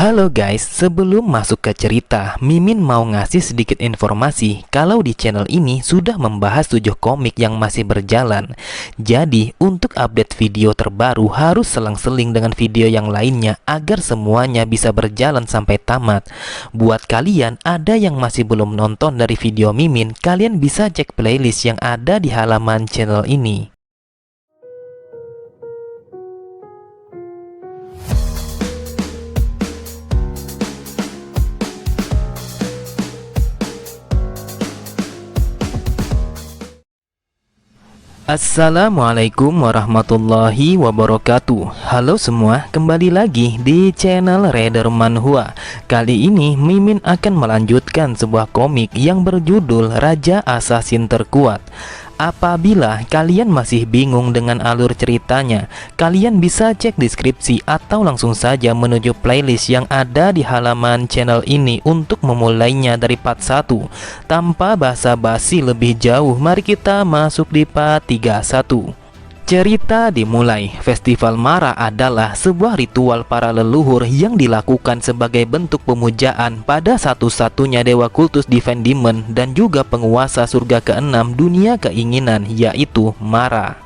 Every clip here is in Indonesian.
Halo guys, sebelum masuk ke cerita, Mimin mau ngasih sedikit informasi kalau di channel ini sudah membahas 7 komik yang masih berjalan. Jadi, untuk update video terbaru harus selang-seling dengan video yang lainnya agar semuanya bisa berjalan sampai tamat. Buat kalian ada yang masih belum nonton dari video Mimin, kalian bisa cek playlist yang ada di halaman channel ini. Assalamualaikum warahmatullahi wabarakatuh. Halo semua, kembali lagi di channel Raider Manhwa. Kali ini Mimin akan melanjutkan sebuah komik yang berjudul Raja Assassin Terkuat. Apabila kalian masih bingung dengan alur ceritanya, kalian bisa cek deskripsi atau langsung saja menuju playlist yang ada di halaman channel ini untuk memulainya dari part 1. Tanpa basa-basi lebih jauh, mari kita masuk di part 31. Cerita dimulai. Festival Mara adalah sebuah ritual para leluhur yang dilakukan sebagai bentuk pemujaan pada satu-satunya dewa kultus Divine Demon dan juga penguasa surga ke-6 dunia keinginan, yaitu Mara.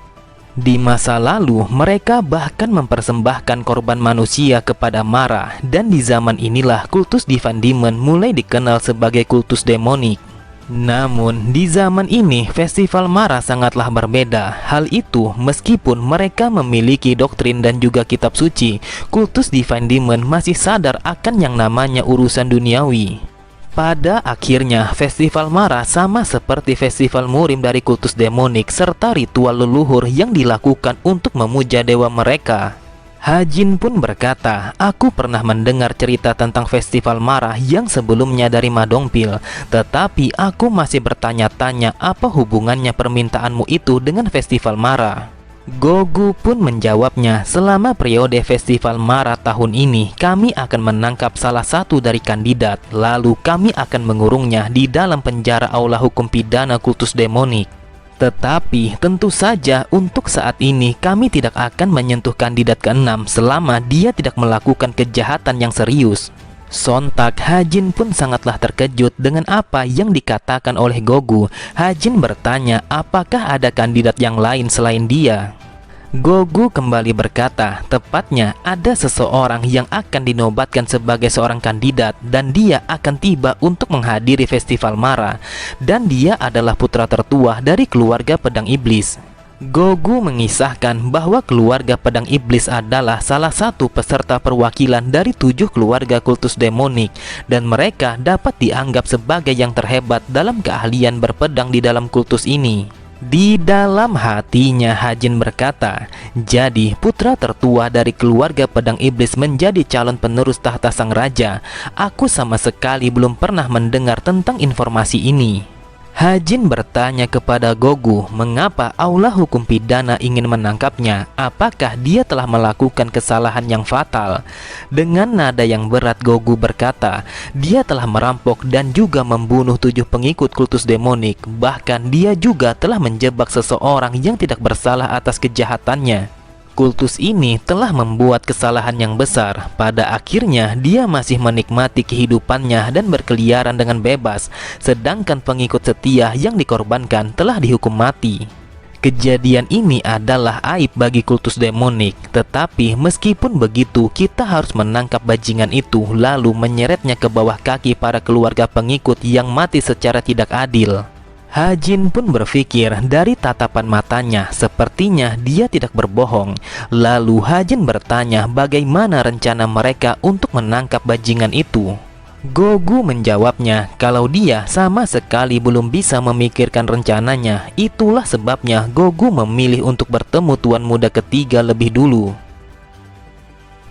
Di masa lalu, mereka bahkan mempersembahkan korban manusia kepada Mara, dan di zaman inilah kultus Divine Demon mulai dikenal sebagai kultus demonik. Namun, di zaman ini, Festival Mara sangatlah berbeda. Hal itu meskipun mereka memiliki doktrin dan juga kitab suci, kultus Divine Demon masih sadar akan yang namanya urusan duniawi. Pada akhirnya, Festival Mara sama seperti Festival Murim dari kultus demonik serta ritual leluhur yang dilakukan untuk memuja dewa mereka. Hajin pun berkata, aku pernah mendengar cerita tentang Festival Mara yang sebelumnya dari Madongpil, tetapi aku masih bertanya-tanya apa hubungannya permintaanmu itu dengan Festival Mara. Gogu pun menjawabnya, selama periode Festival Mara tahun ini, kami akan menangkap salah satu dari kandidat, lalu kami akan mengurungnya di dalam penjara aula hukum pidana kultus demonik. Tetapi tentu saja untuk saat ini kami tidak akan menyentuh kandidat ke-6 selama dia tidak melakukan kejahatan yang serius. Sontak Hajin pun sangatlah terkejut dengan apa yang dikatakan oleh Gogu. Hajin bertanya apakah ada kandidat yang lain selain dia. Gogu kembali berkata, tepatnya ada seseorang yang akan dinobatkan sebagai seorang kandidat dan dia akan tiba untuk menghadiri Festival Mara, dan dia adalah putra tertua dari keluarga Pedang Iblis. Gogu mengisahkan bahwa keluarga Pedang Iblis adalah salah satu peserta perwakilan dari 7 keluarga kultus demonik, dan mereka dapat dianggap sebagai yang terhebat dalam keahlian berpedang di dalam kultus ini. Di dalam hatinya Hajin berkata, jadi putra tertua dari keluarga Pedang Iblis menjadi calon penerus tahta sang raja. Aku sama sekali belum pernah mendengar tentang informasi ini. Hajin bertanya kepada Gogu mengapa aula hukum pidana ingin menangkapnya, apakah dia telah melakukan kesalahan yang fatal. Dengan nada yang berat Gogu berkata, dia telah merampok dan juga membunuh 7 pengikut kultus demonik. Bahkan dia juga telah menjebak seseorang yang tidak bersalah atas kejahatannya. Kultus ini telah membuat kesalahan yang besar. Pada akhirnya dia masih menikmati kehidupannya dan berkeliaran dengan bebas, sedangkan pengikut setia yang dikorbankan telah dihukum mati. Kejadian ini adalah aib bagi kultus demonik, tetapi meskipun begitu kita harus menangkap bajingan itu lalu menyeretnya ke bawah kaki para keluarga pengikut yang mati secara tidak adil. Hajin pun berpikir dari tatapan matanya, sepertinya dia tidak berbohong. Lalu Hajin bertanya bagaimana rencana mereka untuk menangkap bajingan itu. Gogu menjawabnya kalau dia sama sekali belum bisa memikirkan rencananya. Itulah sebabnya Gogu memilih untuk bertemu Tuan Muda ketiga lebih dulu.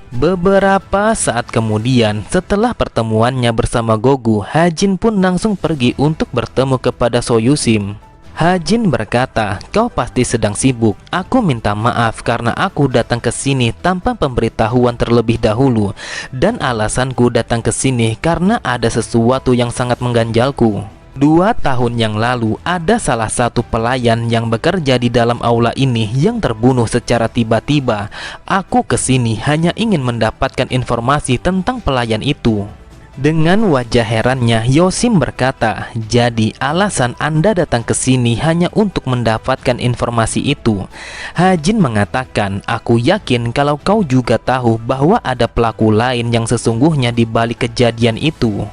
Beberapa saat kemudian, setelah pertemuannya bersama Gogu, Hajin pun langsung pergi untuk bertemu kepada Soyusim. Hajin berkata, kau pasti sedang sibuk. Aku minta maaf karena aku datang ke sini tanpa pemberitahuan terlebih dahulu. Dan alasanku datang ke sini karena ada sesuatu yang sangat mengganjalku. 2 tahun yang lalu ada salah satu pelayan yang bekerja di dalam aula ini yang terbunuh secara tiba-tiba. Aku kesini hanya ingin mendapatkan informasi tentang pelayan itu. Dengan wajah herannya, Yosim berkata, "Jadi alasan Anda datang ke sini hanya untuk mendapatkan informasi itu?" Hajin mengatakan, "Aku yakin kalau kau juga tahu bahwa ada pelaku lain yang sesungguhnya di balik kejadian itu."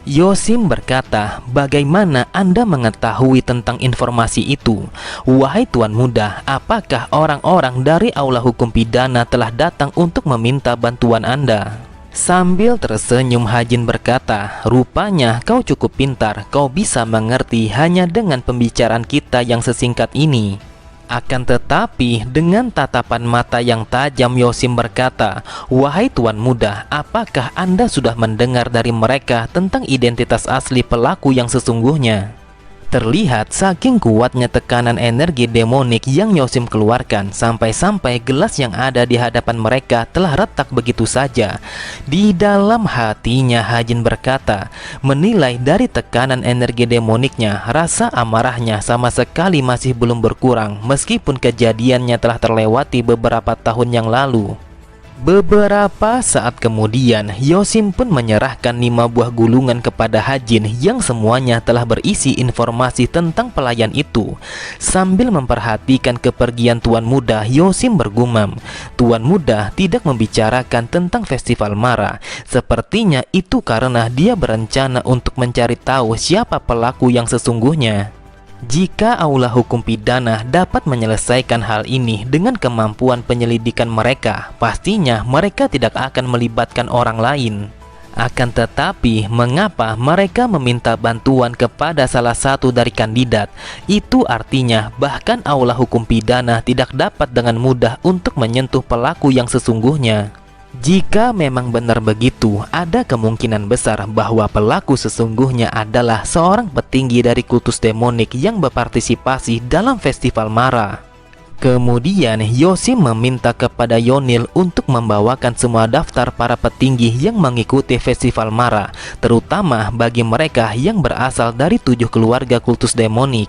Yosim berkata, "Bagaimana Anda mengetahui tentang informasi itu? Wahai Tuan Muda, apakah orang-orang dari aula hukum pidana telah datang untuk meminta bantuan Anda?" Sambil tersenyum, Hajin berkata, "Rupanya kau cukup pintar, kau bisa mengerti hanya dengan pembicaraan kita yang sesingkat ini." Akan tetapi, dengan tatapan mata yang tajam, Yosim berkata, "Wahai Tuan Muda, apakah Anda sudah mendengar dari mereka tentang identitas asli pelaku yang sesungguhnya?" Terlihat saking kuatnya tekanan energi demonik yang Yosim keluarkan, sampai-sampai gelas yang ada di hadapan mereka telah retak begitu saja. Di dalam hatinya, Hajin berkata, menilai dari tekanan energi demoniknya, rasa amarahnya sama sekali masih belum berkurang meskipun kejadiannya telah terlewati beberapa tahun yang lalu. Beberapa saat kemudian, Yosim pun menyerahkan 5 buah gulungan kepada Hajin yang semuanya telah berisi informasi tentang pelayan itu. Sambil memperhatikan kepergian Tuan Muda, Yosim bergumam, "Tuan Muda tidak membicarakan tentang festival Mara. Sepertinya itu karena dia berencana untuk mencari tahu siapa pelaku yang sesungguhnya." Jika aula hukum pidana dapat menyelesaikan hal ini dengan kemampuan penyelidikan mereka, pastinya mereka tidak akan melibatkan orang lain. Akan tetapi, mengapa mereka meminta bantuan kepada salah satu dari kandidat? Itu artinya bahkan aula hukum pidana tidak dapat dengan mudah untuk menyentuh pelaku yang sesungguhnya. Jika memang benar begitu, ada kemungkinan besar bahwa pelaku sesungguhnya adalah seorang petinggi dari kultus demonik yang berpartisipasi dalam festival Mara. Kemudian Yosim meminta kepada Yonil untuk membawakan semua daftar para petinggi yang mengikuti festival Mara, terutama bagi mereka yang berasal dari 7 keluarga kultus demonik.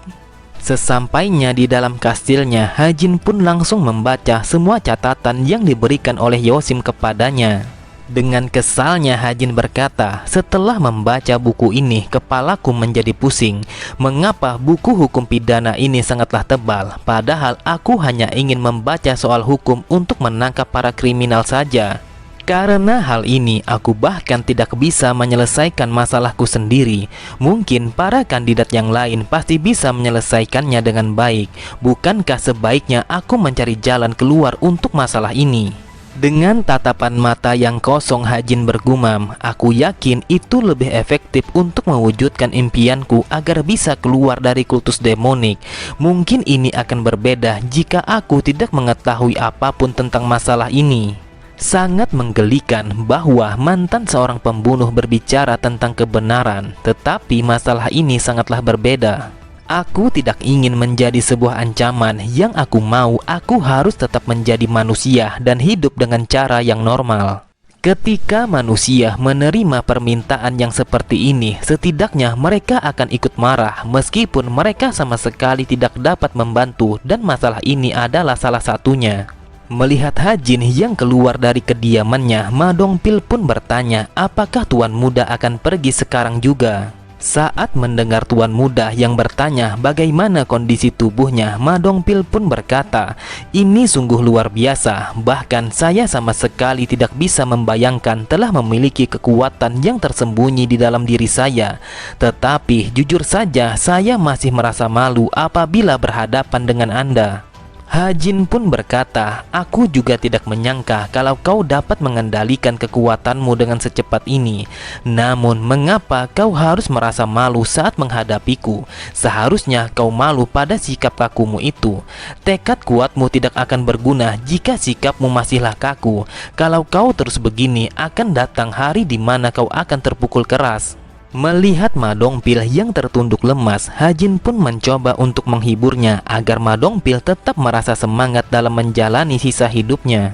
Sesampainya di dalam kastilnya, Hajin pun langsung membaca semua catatan yang diberikan oleh Yosim kepadanya. Dengan kesalnya, Hajin berkata, "Setelah membaca buku ini, kepalaku menjadi pusing. Mengapa buku hukum pidana ini sangatlah tebal, padahal aku hanya ingin membaca soal hukum untuk menangkap para kriminal saja. Karena hal ini, aku bahkan tidak bisa menyelesaikan masalahku sendiri. Mungkin para kandidat yang lain pasti bisa menyelesaikannya dengan baik. Bukankah sebaiknya aku mencari jalan keluar untuk masalah ini?" Dengan tatapan mata yang kosong, Hajin bergumam, "Aku yakin itu lebih efektif untuk mewujudkan impianku agar bisa keluar dari kultus demonik. Mungkin ini akan berbeda jika aku tidak mengetahui apapun tentang masalah ini." Sangat menggelikan bahwa mantan seorang pembunuh berbicara tentang kebenaran, tetapi masalah ini sangatlah berbeda. "Aku tidak ingin menjadi sebuah ancaman. Yang aku mau, aku harus tetap menjadi manusia dan hidup dengan cara yang normal." Ketika manusia menerima permintaan yang seperti ini, setidaknya mereka akan ikut marah meskipun mereka sama sekali tidak dapat membantu, dan masalah ini adalah salah satunya. Melihat Hajin yang keluar dari kediamannya, Ma Dongpil pun bertanya, "Apakah Tuan Muda akan pergi sekarang juga?" Saat mendengar Tuan Muda yang bertanya bagaimana kondisi tubuhnya, Ma Dongpil pun berkata, "Ini sungguh luar biasa. Bahkan saya sama sekali tidak bisa membayangkan telah memiliki kekuatan yang tersembunyi di dalam diri saya. Tetapi jujur saja, saya masih merasa malu apabila berhadapan dengan Anda." Hajin pun berkata, "Aku juga tidak menyangka kalau kau dapat mengendalikan kekuatanmu dengan secepat ini. Namun, mengapa kau harus merasa malu saat menghadapiku? Seharusnya kau malu pada sikap kakumu itu. Tekad kuatmu tidak akan berguna jika sikapmu masihlah kaku. Kalau kau terus begini, akan datang hari di mana kau akan terpukul keras." Melihat Ma Dongpil yang tertunduk lemas, Hajin pun mencoba untuk menghiburnya agar Ma Dongpil tetap merasa semangat dalam menjalani sisa hidupnya.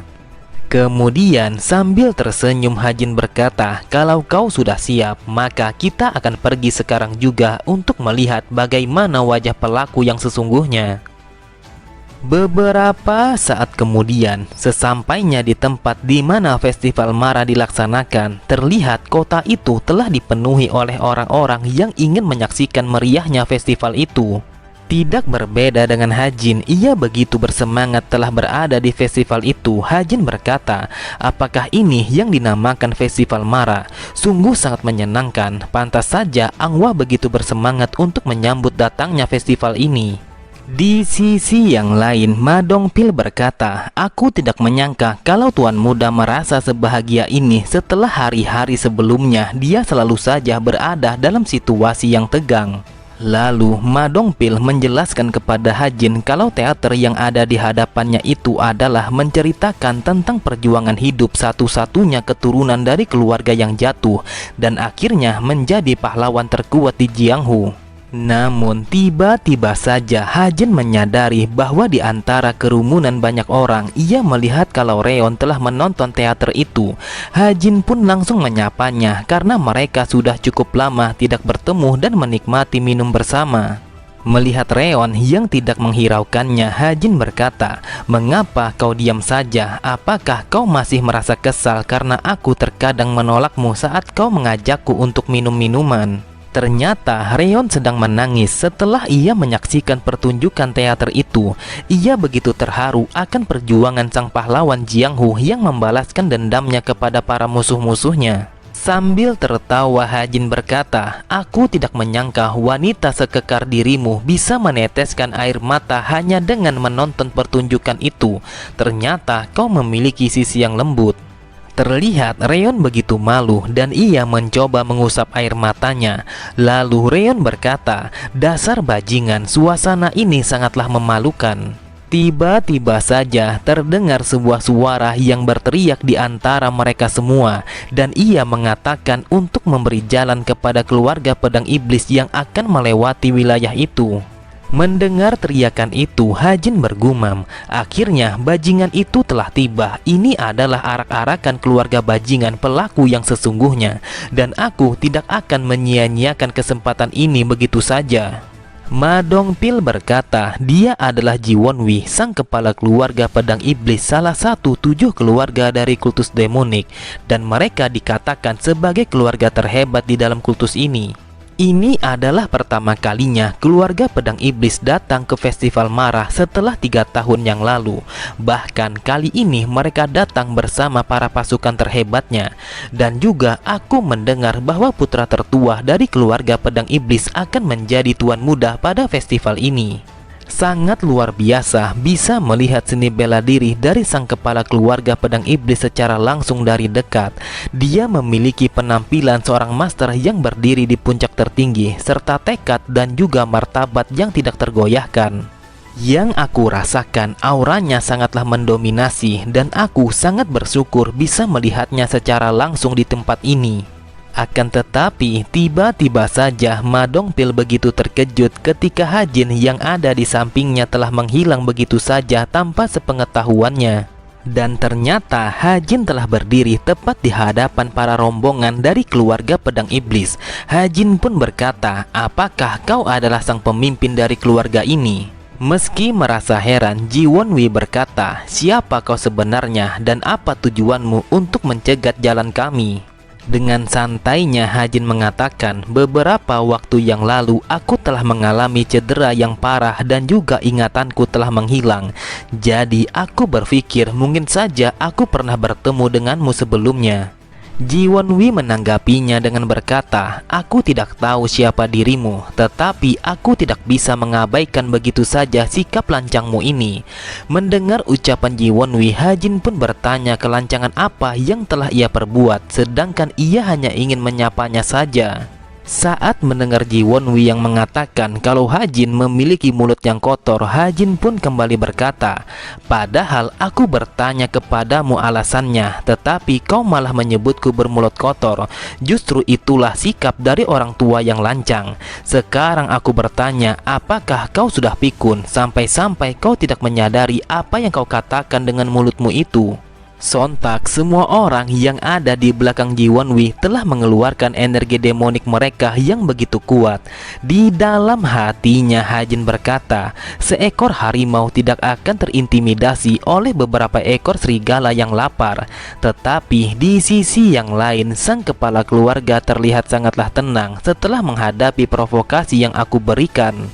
Kemudian sambil tersenyum Hajin berkata, "Kalau kau sudah siap, maka kita akan pergi sekarang juga untuk melihat bagaimana wajah pelaku yang sesungguhnya." Beberapa saat kemudian, sesampainya di tempat di mana festival Mara dilaksanakan, terlihat kota itu telah dipenuhi oleh orang-orang yang ingin menyaksikan meriahnya festival itu. Tidak berbeda dengan Hajin, ia begitu bersemangat telah berada di festival itu. Hajin berkata, "Apakah ini yang dinamakan festival Mara? Sungguh sangat menyenangkan. Pantas saja Angwa begitu bersemangat untuk menyambut datangnya festival ini." Di sisi yang lain, Ma Dongpil berkata, "Aku tidak menyangka kalau Tuan Muda merasa sebahagia ini setelah hari-hari sebelumnya dia selalu saja berada dalam situasi yang tegang." Lalu Ma Dongpil menjelaskan kepada Hajin kalau teater yang ada di hadapannya itu adalah menceritakan tentang perjuangan hidup satu-satunya keturunan dari keluarga yang jatuh dan akhirnya menjadi pahlawan terkuat di Jianghu. Namun tiba-tiba saja Hajin menyadari bahwa di antara kerumunan banyak orang, ia melihat kalau Reon telah menonton teater itu. Hajin pun langsung menyapanya karena mereka sudah cukup lama tidak bertemu dan menikmati minum bersama. Melihat Reon yang tidak menghiraukannya, Hajin berkata, "Mengapa kau diam saja? Apakah kau masih merasa kesal karena aku terkadang menolakmu saat kau mengajakku untuk minum minuman?" Ternyata Reon sedang menangis setelah ia menyaksikan pertunjukan teater itu. Ia begitu terharu akan perjuangan sang pahlawan Jianghu yang membalaskan dendamnya kepada para musuh-musuhnya. Sambil tertawa, Hajin berkata, "Aku tidak menyangka wanita sekekar dirimu bisa meneteskan air mata hanya dengan menonton pertunjukan itu. Ternyata kau memiliki sisi yang lembut." Terlihat Reon begitu malu dan ia mencoba mengusap air matanya. Lalu Reon berkata, "Dasar bajingan, suasana ini sangatlah memalukan." Tiba-tiba saja terdengar sebuah suara yang berteriak di antara mereka semua, dan ia mengatakan untuk memberi jalan kepada keluarga pedang iblis yang akan melewati wilayah itu. Mendengar teriakan itu, Hajin bergumam, "Akhirnya bajingan itu telah tiba. Ini adalah arak-arakan keluarga bajingan pelaku yang sesungguhnya, dan aku tidak akan menyia-nyiakan kesempatan ini begitu saja." Ma Dongpil berkata, dia adalah Ji Wonwi, sang kepala keluarga pedang iblis, salah satu 7 keluarga dari kultus demonik, dan mereka dikatakan sebagai keluarga terhebat di dalam kultus ini. Ini adalah pertama kalinya keluarga pedang iblis datang ke festival Mara setelah 3 tahun yang lalu. Bahkan kali ini mereka datang bersama para pasukan terhebatnya. Dan juga aku mendengar bahwa putra tertua dari keluarga pedang iblis akan menjadi tuan muda pada festival ini. Sangat luar biasa bisa melihat seni bela diri dari sang kepala keluarga pedang iblis secara langsung dari dekat. Dia memiliki penampilan seorang master yang berdiri di puncak tertinggi, serta tekad dan juga martabat yang tidak tergoyahkan. Yang aku rasakan, auranya sangatlah mendominasi, dan aku sangat bersyukur bisa melihatnya secara langsung di tempat ini. Akan tetapi, tiba-tiba saja Ma Dongpil begitu terkejut ketika Hajin yang ada di sampingnya telah menghilang begitu saja tanpa sepengetahuannya. Dan ternyata Hajin telah berdiri tepat di hadapan para rombongan dari keluarga pedang iblis. Hajin pun berkata, "Apakah kau adalah sang pemimpin dari keluarga ini?" Meski merasa heran, Ji Wonwi berkata, "Siapa kau sebenarnya dan apa tujuanmu untuk mencegat jalan kami?" Dengan santainya Hajin mengatakan, "Beberapa waktu yang lalu aku telah mengalami cedera yang parah dan juga ingatanku telah menghilang. Jadi aku berpikir mungkin saja aku pernah bertemu denganmu sebelumnya." Ji Wonwi menanggapinya dengan berkata, "Aku tidak tahu siapa dirimu, tetapi aku tidak bisa mengabaikan begitu saja sikap lancangmu ini." Mendengar ucapan Ji Wonwi, Hajin pun bertanya kelancangan apa yang telah ia perbuat, sedangkan ia hanya ingin menyapanya saja. Saat mendengar Ji Wonwi yang mengatakan kalau Hajin memiliki mulut yang kotor, Hajin pun kembali berkata, "Padahal aku bertanya kepadamu alasannya, tetapi kau malah menyebutku bermulut kotor. Justru itulah sikap dari orang tua yang lancang. Sekarang aku bertanya, apakah kau sudah pikun sampai-sampai kau tidak menyadari apa yang kau katakan dengan mulutmu itu?" Sontak semua orang yang ada di belakang Ji Won-wi telah mengeluarkan energi demonik mereka yang begitu kuat. Di dalam hatinya Ha-jin berkata, seekor harimau tidak akan terintimidasi oleh beberapa ekor serigala yang lapar. Tetapi di sisi yang lain, sang kepala keluarga terlihat sangatlah tenang setelah menghadapi provokasi yang aku berikan.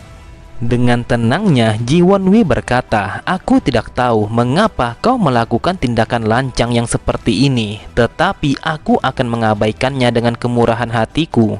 Dengan tenangnya, Ji Won-wi berkata, aku tidak tahu mengapa kau melakukan tindakan lancang yang seperti ini, tetapi aku akan mengabaikannya dengan kemurahan hatiku.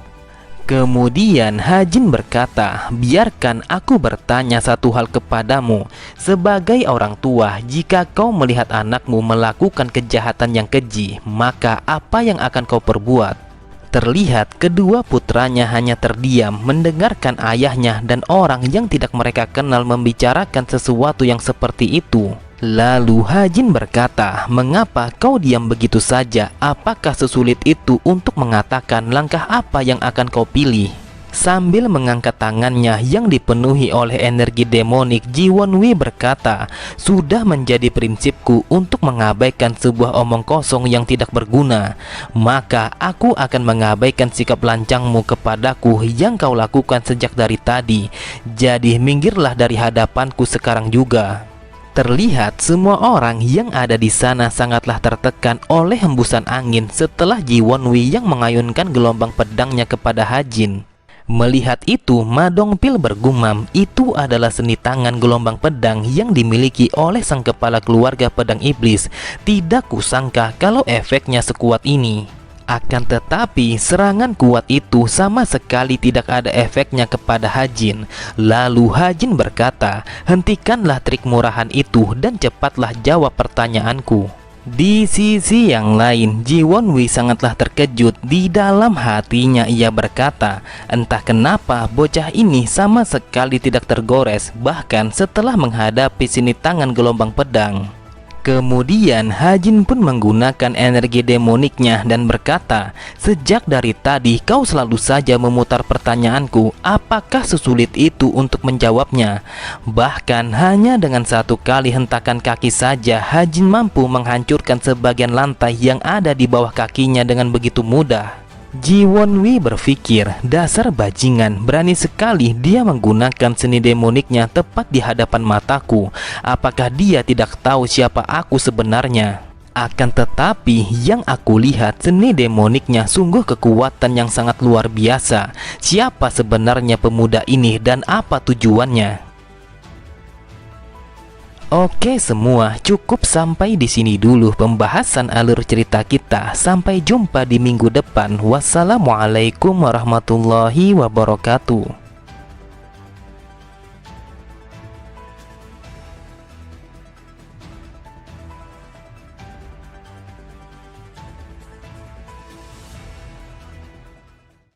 Kemudian Ha-jin berkata, biarkan aku bertanya satu hal kepadamu. Sebagai orang tua, jika kau melihat anakmu melakukan kejahatan yang keji, maka apa yang akan kau perbuat? Terlihat kedua putranya hanya terdiam mendengarkan ayahnya dan orang yang tidak mereka kenal membicarakan sesuatu yang seperti itu. Lalu Ha-jin berkata, mengapa kau diam begitu saja? Apakah sesulit itu untuk mengatakan langkah apa yang akan kau pilih? Sambil mengangkat tangannya yang dipenuhi oleh energi demonik, Ji Won-wi berkata, sudah menjadi prinsipku untuk mengabaikan sebuah omong kosong yang tidak berguna. Maka aku akan mengabaikan sikap lancangmu kepadaku yang kau lakukan sejak dari tadi. Jadi minggirlah dari hadapanku sekarang juga. Terlihat semua orang yang ada di sana sangatlah tertekan oleh hembusan angin setelah Ji Won-wi yang mengayunkan gelombang pedangnya kepada Ha-jin. Melihat itu, Ma Dongpil bergumam, itu adalah seni tangan gelombang pedang yang dimiliki oleh sang kepala keluarga pedang iblis. Tidak kusangka kalau efeknya sekuat ini. Akan tetapi, serangan kuat itu sama sekali tidak ada efeknya kepada Ha-jin. Lalu Ha-jin berkata, hentikanlah trik murahan itu dan cepatlah jawab pertanyaanku. Di sisi yang lain, Ji Won-wi sangatlah terkejut. Di dalam hatinya ia berkata, entah kenapa bocah ini sama sekali tidak tergores, bahkan setelah menghadapi seni tangan gelombang pedang. Kemudian Ha-jin pun menggunakan energi demoniknya dan berkata, sejak dari tadi kau selalu saja memutar pertanyaanku, apakah sesulit itu untuk menjawabnya? Bahkan hanya dengan satu kali hentakan kaki saja, Ha-jin mampu menghancurkan sebagian lantai yang ada di bawah kakinya dengan begitu mudah. Ji Won-wi berpikir, dasar bajingan, berani sekali dia menggunakan seni demoniknya tepat di hadapan mataku. Apakah dia tidak tahu siapa aku sebenarnya? Akan tetapi yang aku lihat, seni demoniknya sungguh kekuatan yang sangat luar biasa. Siapa sebenarnya pemuda ini dan apa tujuannya? Oke semua, cukup sampai di sini dulu pembahasan alur cerita kita. Sampai jumpa di minggu depan. Wassalamualaikum warahmatullahi wabarakatuh.